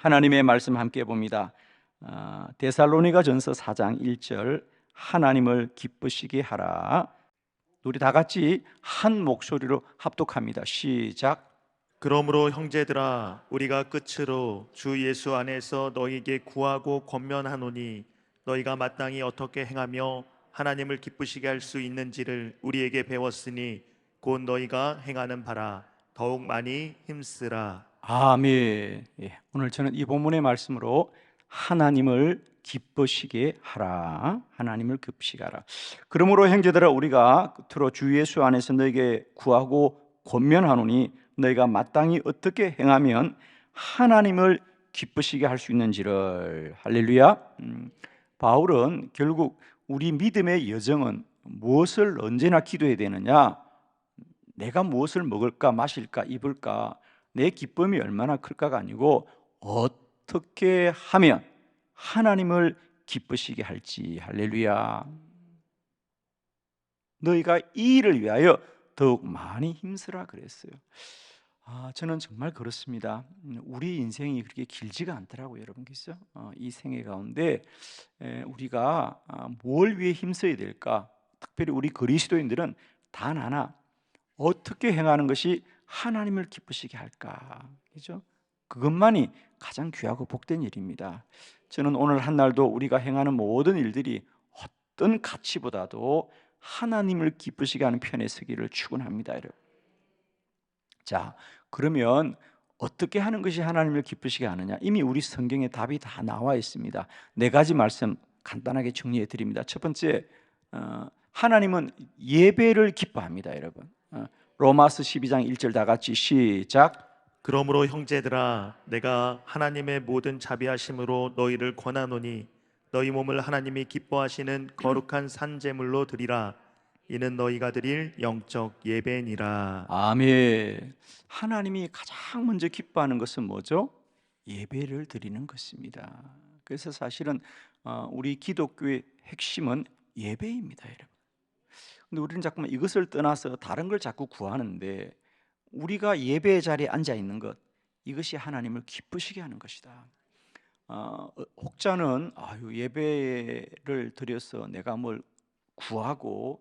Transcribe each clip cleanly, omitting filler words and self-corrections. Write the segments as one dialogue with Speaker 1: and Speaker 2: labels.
Speaker 1: 하나님의 말씀 함께 봅니다. 데살로니가전서 4장 1절 하나님을 기쁘시게 하라. 우리 다 같이 한 목소리로 합독합니다. 시작.
Speaker 2: 그러므로 형제들아 우리가 끝으로 주 예수 안에서 너희에게 구하고 권면하노니 너희가 마땅히 어떻게 행하며 하나님을 기쁘시게 할 수 있는지를 우리에게 배웠으니 곧 너희가 행하는 바라 더욱 많이 힘쓰라.
Speaker 1: 아멘. 오늘 저는 이 본문의 말씀으로 하나님을 기쁘시게 하라. 하나님을 기쁘시게 하라. 그러므로 형제들아 우리가 끝으로 주 예수 안에서 너에게 구하고 권면하노니 너희가 마땅히 어떻게 행하면 하나님을 기쁘시게 할 수 있는지를. 할렐루야. 바울은 결국 우리 믿음의 여정은 무엇을 언제나 기도해야 되느냐? 내가 무엇을 먹을까 마실까 입을까 내 기쁨이 얼마나 클까가 아니고 어떻게 하면 하나님을 기쁘시게 할지. 할렐루야. 너희가 이 일을 위하여 더욱 많이 힘쓰라 그랬어요. 저는 정말 그렇습니다. 우리 인생이 그렇게 길지가 않더라고요, 여러분. 그죠? 이 생애 가운데 우리가 뭘 위해 힘써야 될까? 특별히 우리 그리스도인들은 단 하나, 어떻게 행하는 것이 하나님을 기쁘시게 할까? 그죠? 그것만이 가장 귀하고 복된 일입니다. 저는 오늘 한 날도 우리가 행하는 모든 일들이 어떤 가치보다도 하나님을 기쁘시게 하는 편에 서기를 축원합니다, 여러분. 자, 그러면 어떻게 하는 것이 하나님을 기쁘시게 하느냐? 이미 우리 성경에 답이 다 나와 있습니다. 4가지 말씀 간단하게 정리해 드립니다. 첫 번째, 하나님은 예배를 기뻐합니다, 여러분. 로마서 12장 1절 다 같이 시작.
Speaker 2: 그러므로 형제들아 내가 하나님의 모든 자비하심으로 너희를 권하노니 너희 몸을 하나님이 기뻐하시는 거룩한 산제물로 드리라. 이는 너희가 드릴 영적 예배니라.
Speaker 1: 아멘. 하나님이 가장 먼저 기뻐하는 것은 뭐죠? 예배를 드리는 것입니다. 그래서 사실은 우리 기독교의 핵심은 예배입니다, 여러분. 근데 우리는 자꾸만 이것을 떠나서 다른 걸 자꾸 구하는데, 우리가 예배의 자리에 앉아 있는 것, 이것이 하나님을 기쁘시게 하는 것이다. 혹자는 예배를 드려서 내가 뭘 구하고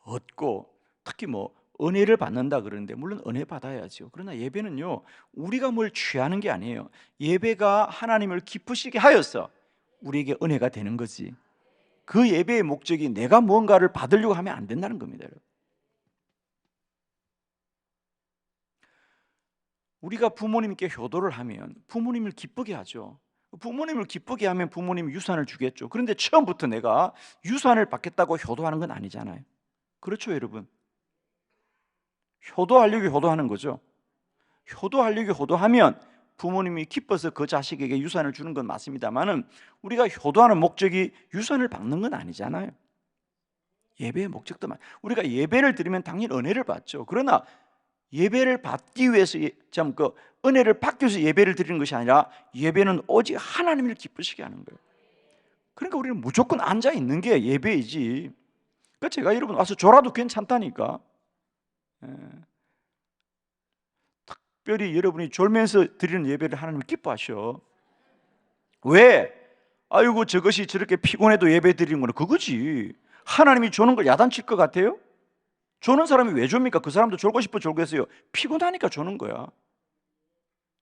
Speaker 1: 얻고 특히 뭐 은혜를 받는다 그러는데, 물론 은혜 받아야죠. 그러나 예배는요, 우리가 뭘 취하는 게 아니에요. 예배가 하나님을 기쁘시게 하여서 우리에게 은혜가 되는 거지, 그 예배의 목적이 내가 뭔가를 받으려고 하면 안 된다는 겁니다, 여러분. 우리가 부모님께 효도를 하면 부모님을 기쁘게 하죠. 부모님을 기쁘게 하면 부모님이 유산을 주겠죠. 그런데 처음부터 내가 유산을 받겠다고 효도하는 건 아니잖아요. 그렇죠, 여러분? 효도하려고 효도하는 거죠. 효도하려고 효도하면 부모님이 기뻐서 그 자식에게 유산을 주는 건 맞습니다만은, 우리가 효도하는 목적이 유산을 받는 건 아니잖아요. 예배의 목적도 우리가 예배를 드리면 당연히 은혜를 받죠. 그러나 예배를 받기 위해서 은혜를 받기 위해서 예배를 드리는 것이 아니라 예배는 오직 하나님을 기쁘시게 하는 거예요. 그러니까 우리는 무조건 앉아 있는 게 예배이지. 그러니까 제가 여러분 와서 졸아도 괜찮다니까. 특별히 여러분이 졸면서 드리는 예배를 하나님을 기뻐하셔. 왜? 아이고 저것이 저렇게 피곤해도 예배 드리는 거는 그거지. 하나님이 조는 걸 야단칠 것 같아요? 조는 사람이 왜 줍니까? 그 사람도 졸고 싶어 졸겠어요. 피곤하니까 조는 거야.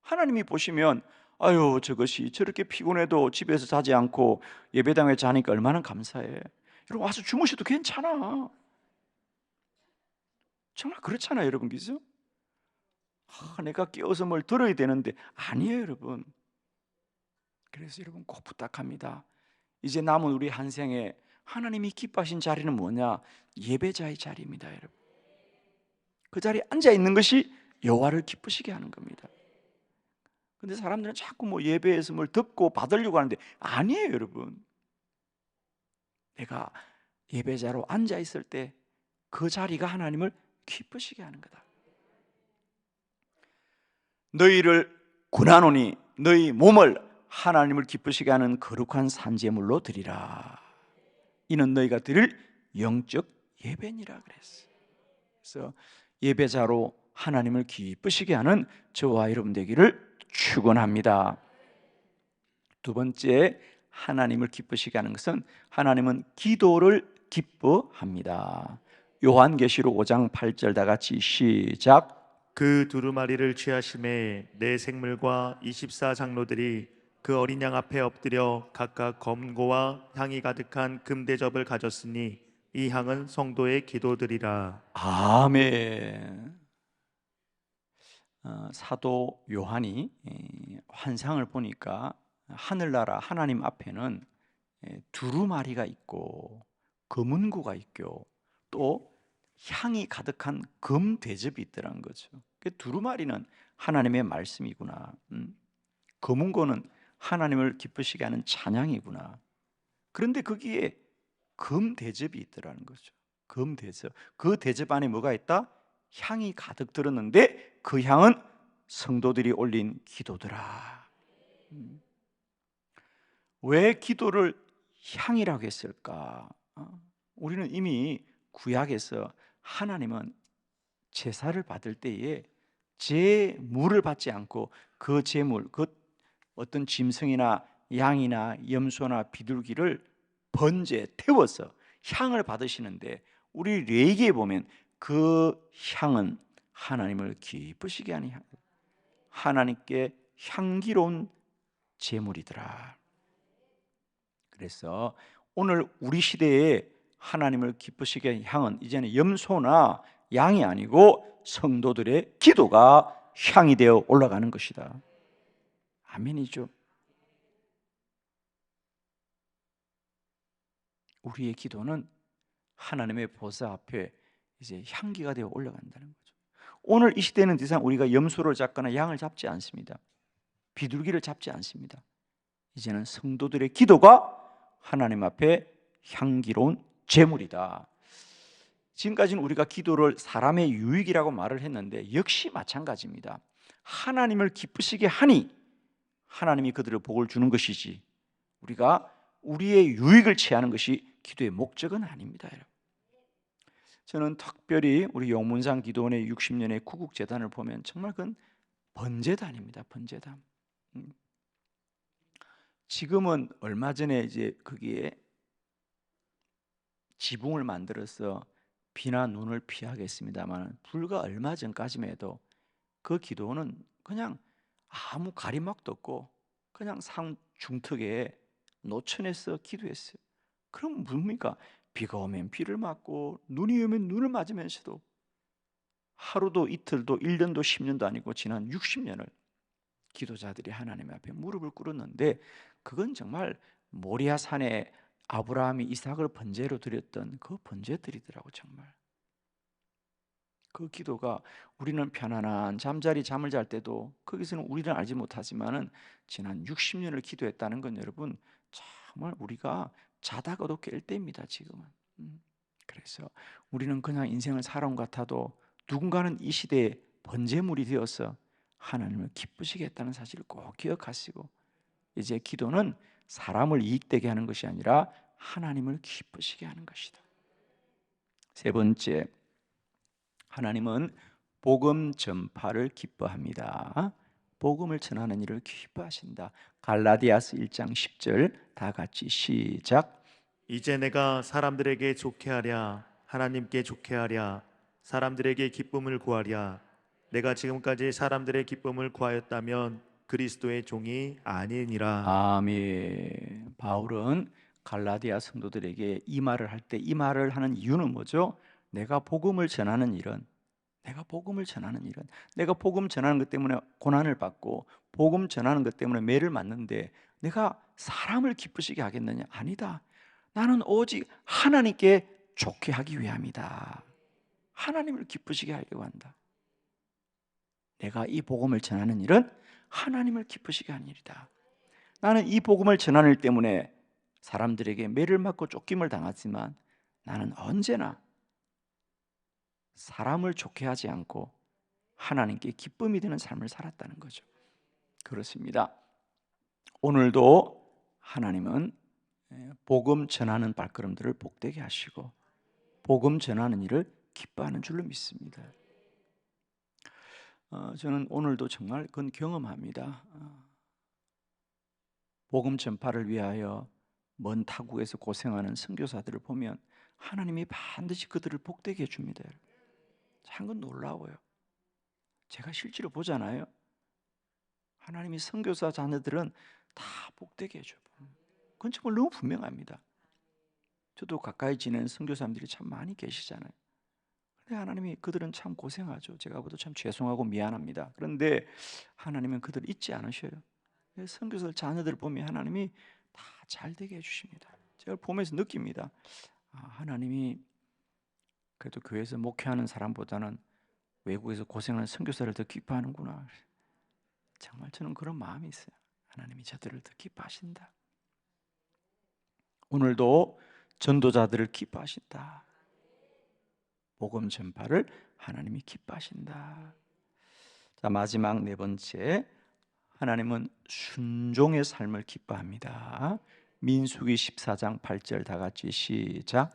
Speaker 1: 하나님이 보시면 아유 저것이 저렇게 피곤해도 집에서 자지 않고 예배당에 자니까 얼마나 감사해. 여러분 와서 주무셔도 괜찮아. 정말 그렇잖아요, 여러분. 그죠? 내가 깨워서 뭘 들어야 되는데 아니에요, 여러분. 그래서 여러분 꼭 부탁합니다. 이제 남은 우리 한 생에 하나님이 기뻐하신 자리는 뭐냐? 예배자의 자리입니다, 여러분. 그 자리에 앉아 있는 것이 여호와를 기쁘시게 하는 겁니다. 근데 사람들은 자꾸 뭐 예배에서 뭘 듣고 받으려고 하는데 아니에요, 여러분. 내가 예배자로 앉아 있을 때 그 자리가 하나님을 기쁘시게 하는 거다. 너희를 권하노니 너희 몸을 하나님을 기쁘시게 하는 거룩한 산제물로 드리라. 이는 너희가 드릴 영적 예배니라 그랬어요. 그래서 예배자로 하나님을 기쁘시게 하는 저와 여러분 되기를 축원합니다. 두 번째, 하나님을 기쁘시게 하는 것은 하나님은 기도를 기뻐합니다. 요한계시록 5장 8절 다 같이 시작.
Speaker 2: 그 두루마리를 취하심에 내 생물과 24장로들이 그 어린 양 앞에 엎드려 각각 검고와 향이 가득한 금대접을 가졌으니 이 향은 성도의 기도들이라.
Speaker 1: 아멘. 사도 요한이 환상을 보니까 하늘나라 하나님 앞에는 두루마리가 있고 검은고가 있고 또 향이 가득한 금 대접이 있더란 거죠. 그 두루마리는 하나님의 말씀이구나. 검은고는 하나님을 기쁘시게 하는 찬양이구나. 그런데 거기에 금 대접이 있더라는 거죠. 금 대접. 그 대접 안에 뭐가 있다? 향이 가득 들었는데 그 향은 성도들이 올린 기도더라. 왜 기도를 향이라고 했을까? 우리는 이미 구약에서 하나님은 제사를 받을 때에 제물을 받지 않고 그 제물, 그 어떤 짐승이나 양이나 염소나 비둘기를 번제, 태워서 향을 받으시는데 우리 레위기에 보면 그 향은 하나님을 기쁘시게 하는 향, 하나님께 향기로운 제물이더라. 그래서 오늘 우리 시대에 하나님을 기쁘시게 하는 향은 이제는 염소나 양이 아니고 성도들의 기도가 향이 되어 올라가는 것이다. 아멘이죠. 우리의 기도는 하나님의 보좌 앞에 이제 향기가 되어 올라간다는 거죠. 오늘 이 시대는 더 이상 우리가 염소를 잡거나 양을 잡지 않습니다. 비둘기를 잡지 않습니다. 이제는 성도들의 기도가 하나님 앞에 향기로운 제물이다. 지금까지는 우리가 기도를 사람의 유익이라고 말을 했는데 역시 마찬가지입니다. 하나님을 기쁘시게 하니 하나님이 그들의 복을 주는 것이지 우리가 우리의 유익을 취하는 것이 기도의 목적은 아닙니다. 여러분. 저는 특별히 우리 용문상 기도원의 60년의 구국재단을 보면 정말 그건 번제단입니다. 번제단. 지금은 얼마 전에 이제 거기에 지붕을 만들어서 비나 눈을 피하겠습니다만 불과 얼마 전까지만 해도 그 기도원은 그냥 아무 가림막도 없고 그냥 상 중턱에 노천에서 기도했어요. 그럼 뭡니까? 비가 오면 비를 맞고 눈이 오면 눈을 맞으면서도 하루도 이틀도 1년도 10년도 아니고 지난 60년을 기도자들이 하나님 앞에 무릎을 꿇었는데 그건 정말 모리아 산에 아브라함이 이삭을 번제로 드렸던 그 번제들이더라고. 정말 그 기도가 우리는 편안한 잠자리 잠을 잘 때도 거기서는 우리는 알지 못하지만은 지난 60년을 기도했다는 건 여러분 정말 우리가 자다가도 깰 때입니다. 지금은. 그래서 우리는 그냥 인생을 살아온 것 같아도 누군가는 이 시대에 번제물이 되어서 하나님을 기쁘시게 했다는 사실을 꼭 기억하시고 이제 기도는 사람을 이익되게 하는 것이 아니라 하나님을 기쁘시게 하는 것이다. 세 번째, 하나님은 복음 전파를 기뻐합니다. 복음을 전하는 일을 기뻐하신다. 갈라디아서 1장 10절 다 같이 시작.
Speaker 2: 이제 내가 사람들에게 좋게 하랴 하나님께 좋게 하랴 사람들에게 기쁨을 구하랴 내가 지금까지 사람들의 기쁨을 구하였다면 그리스도의 종이 아니니라.
Speaker 1: 아멘. 바울은 갈라디아 성도들에게 이 말을 할 때 이 말을 하는 이유는 뭐죠? 내가 복음을 전하는 일은 내가 복음 전하는 것 때문에 고난을 받고 복음 전하는 것 때문에 매를 맞는데 내가 사람을 기쁘시게 하겠느냐? 아니다. 나는 오직 하나님께 좋게 하기 위함이다. 하나님을 기쁘시게 하려고 한다. 내가 이 복음을 전하는 일은 하나님을 기쁘시게 하는 일이다. 나는 이 복음을 전하는 일 때문에 사람들에게 매를 맞고 쫓김을 당하지만 나는 언제나 사람을 좋게 하지 않고 하나님께 기쁨이 되는 삶을 살았다는 거죠. 그렇습니다. 오늘도 하나님은 복음 전하는 발걸음들을 복되게 하시고 복음 전하는 일을 기뻐하는 줄로 믿습니다. 저는 오늘도 정말 그건 경험합니다. 복음 전파를 위하여 먼 타국에서 고생하는 선교사들을 보면 하나님이 반드시 그들을 복되게 해줍니다. 참 건 놀라워요. 제가 실제로 보잖아요. 하나님이 선교사 자녀들은 다 복되게 해줘요. 그건 정말 너무 분명합니다. 저도 가까이 지내는 선교사님들이 참 많이 계시잖아요. 근데 하나님이 그들은 참 고생하죠. 제가 봐도 참 죄송하고 미안합니다. 그런데 하나님은 그들을 잊지 않으셔요. 선교사 자녀들을 보면 하나님이 다 잘 되게 해주십니다. 제가 보면서 느낍니다. 하나님이 그래도 교회에서 목회하는 사람보다는 외국에서 고생하는 선교사를 더 기뻐하는구나. 정말 저는 그런 마음이 있어요. 하나님이 저들을 더 기뻐하신다. 오늘도 전도자들을 기뻐하신다. 복음 전파를 하나님이 기뻐하신다. 자, 마지막 네 번째, 하나님은 순종의 삶을 기뻐합니다. 민수기 14장 8절 다 같이 시작.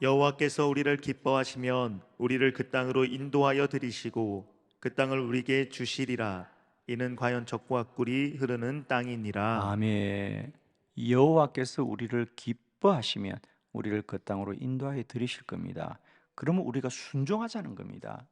Speaker 2: 여호와께서 우리를 기뻐하시면 우리를 그 땅으로 인도하여 들이시고 그 땅을 우리에게 주시리라. 이는 과연 적과 꿀이 흐르는 땅이니라.
Speaker 1: 아멘. 여호와께서 우리를 기뻐하시면 우리를 그 땅으로 인도하여 들이실 겁니다. 그러면 우리가 순종하자는 겁니다.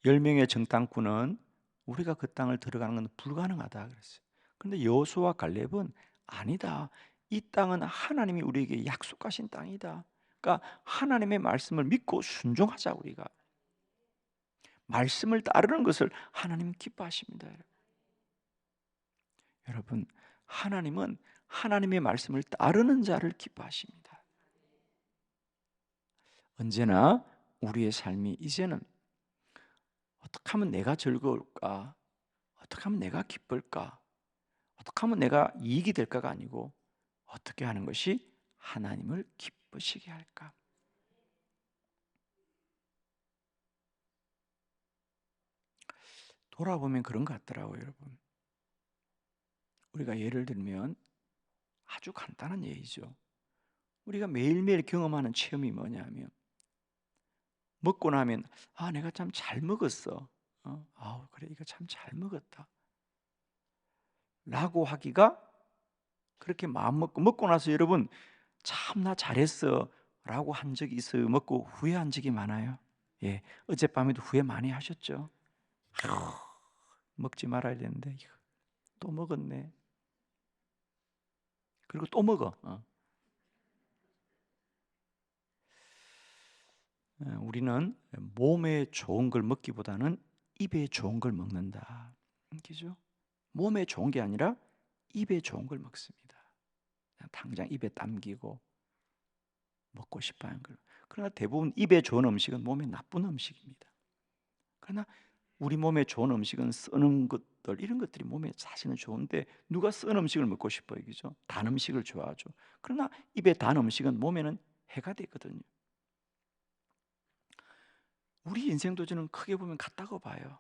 Speaker 1: 10명의 정탐꾼은 우리가 그 땅을 들어가는 건 불가능하다 그랬어요. 그런데 여호수아와 갈렙은 아니다. 이 땅은 하나님이 우리에게 약속하신 땅이다. 그러니까 하나님의 말씀을 믿고 순종하자. 우리가 말씀을 따르는 것을 하나님 기뻐하십니다. 여러분, 하나님은 하나님의 말씀을 따르는 자를 기뻐하십니다. 언제나 우리의 삶이 이제는 어떻게 하면 내가 즐거울까? 어떻게 하면 내가 기쁠까? 어떻게 하면 내가 이익이 될까가 아니고 어떻게 하는 것이 하나님을 기쁘시게 할까? 돌아보면 그런 것 같더라고요, 여러분. 우리가 예를 들면 아주 간단한 예이죠. 우리가 매일매일 경험하는 체험이 뭐냐면 먹고 나면 내가 참 잘 먹었어. 그래 이거 참 잘 먹었다. 라고 하기가 그렇게 마음 먹고 나서 여러분 참 나 잘했어 라고 한 적이 있어요? 먹고 후회한 적이 많아요? 예, 어젯밤에도 후회 많이 하셨죠? 먹지 말아야 되는데 또 먹었네. 그리고 또 먹어. 우리는 몸에 좋은 걸 먹기보다는 입에 좋은 걸 먹는다. 그죠? 몸에 좋은 게 아니라 입에 좋은 걸 먹습니다. 당장 입에 담기고 먹고 싶어하는 걸. 그러나 대부분 입에 좋은 음식은 몸에 나쁜 음식입니다. 그러나 우리 몸에 좋은 음식은 쓰는 것들 이런 것들이 몸에 사실은 좋은데 누가 쓴 음식을 먹고 싶어요, 그죠? 단 음식을 좋아하죠. 그러나 입에 단 음식은 몸에는 해가 되거든요. 우리 인생도 저는 크게 보면 같다고 봐요.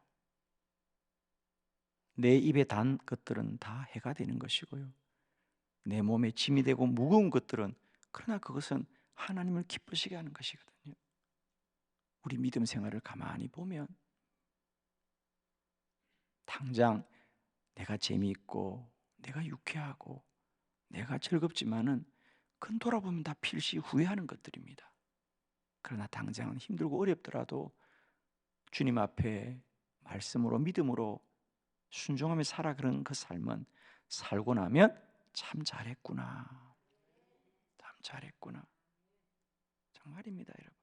Speaker 1: 내 입에 단 것들은 다 해가 되는 것이고요. 내 몸에 짐이 되고 무거운 것들은 그러나 그것은 하나님을 기쁘시게 하는 것이거든요. 우리 믿음 생활을 가만히 보면 당장 내가 재미있고 내가 유쾌하고 내가 즐겁지만은 그건 돌아보면 다 필시 후회하는 것들입니다. 그러나 당장은 힘들고 어렵더라도 주님 앞에 말씀으로 믿음으로 순종하며 살아 그런 그 삶은 살고 나면 참 잘했구나. 참 잘했구나. 정말입니다, 여러분.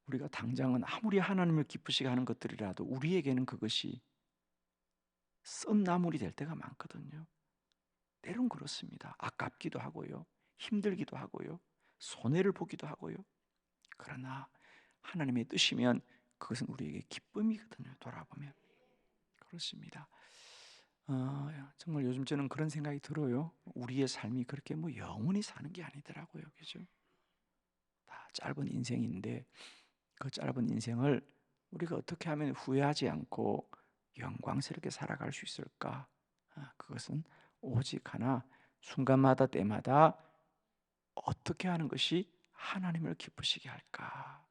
Speaker 1: 우리가 당장은 아무리 하나님을 기쁘시게 하는 것들이라도 우리에게는 그것이 썬나물이 될 때가 많거든요. 때론 그렇습니다. 아깝기도 하고요. 힘들기도 하고요. 손해를 보기도 하고요. 그러나 하나님의 뜻이면 그것은 우리에게 기쁨이거든요. 돌아보면. 그렇습니다. 정말 요즘 저는 그런 생각이 들어요. 우리의 삶이 그렇게 뭐 영원히 사는 게 아니더라고요. 그죠? 다 짧은 인생인데 그 짧은 인생을 우리가 어떻게 하면 후회하지 않고 영광스럽게 살아갈 수 있을까? 그것은 오직 하나 순간마다 때마다 어떻게 하는 것이 하나님을 기쁘시게 할까?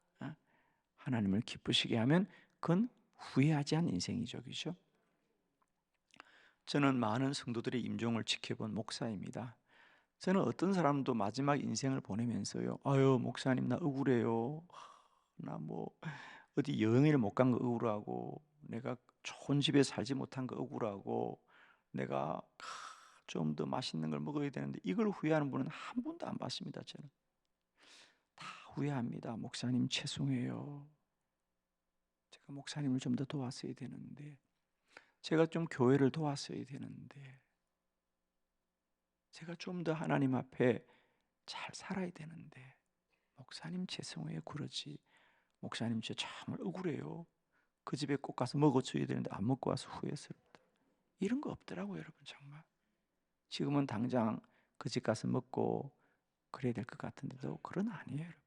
Speaker 1: 하나님을 기쁘시게 하면 그건 후회하지 않은 인생이죠. 그죠? 저는 많은 성도들의 임종을 지켜본 목사입니다. 저는 어떤 사람도 마지막 인생을 보내면서요, 아유 목사님 나 억울해요. 나 뭐 어디 여행을 못 간 거 억울하고, 내가 좋은 집에 살지 못한 거 억울하고, 내가 좀 더 맛있는 걸 먹어야 되는데, 이걸 후회하는 분은 한 분도 안 봤습니다. 저는 다 후회합니다. 목사님 죄송해요. 제가 목사님을 좀 더 도왔어야 되는데, 제가 좀 교회를 도왔어야 되는데, 제가 좀 더 하나님 앞에 잘 살아야 되는데, 목사님 죄송해요. 그러지. 목사님 저 정말 억울해요. 그 집에 꼭 가서 먹어줘야 되는데 안 먹고 와서 후회스럽다. 이런 거 없더라고요, 여러분. 정말 지금은 당장 그 집 가서 먹고 그래야 될 것 같은데도 그런 아니에요, 여러분.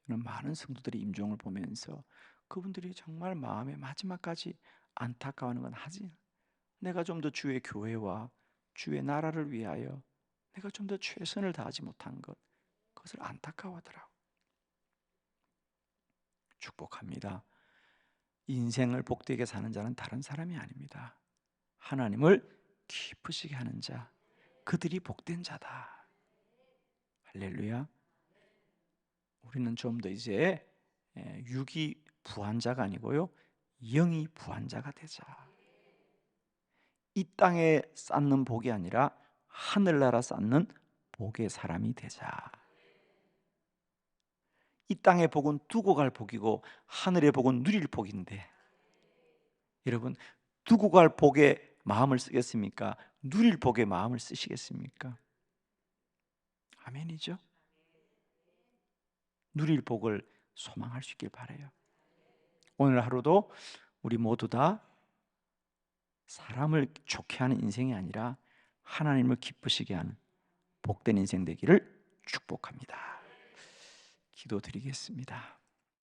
Speaker 1: 저는 많은 성도들이 임종을 보면서 그분들이 정말 마음의 마지막까지 안타까워하는 건 하지, 내가 좀 더 주의 교회와 주의 나라를 위하여 내가 좀 더 최선을 다하지 못한 것, 그것을 안타까워하더라고. 축복합니다. 인생을 복되게 사는 자는 다른 사람이 아닙니다. 하나님을 기쁘시게 하는 자, 그들이 복된 자다. 할렐루야. 우리는 좀 더 이제 육이 부한 자가 아니고요, 영이 부한 자가 되자. 이 땅에 쌓는 복이 아니라 하늘나라 쌓는 복의 사람이 되자. 이 땅의 복은 두고 갈 복이고 하늘의 복은 누릴 복인데, 여러분 두고 갈 복에 마음을 쓰겠습니까? 누릴 복에 마음을 쓰시겠습니까? 아멘이죠. 누릴 복을 소망할 수 있길 바라요. 오늘 하루도 우리 모두 다 사람을 좋게 하는 인생이 아니라 하나님을 기쁘시게 하는 복된 인생 되기를 축복합니다. 기도드리겠습니다.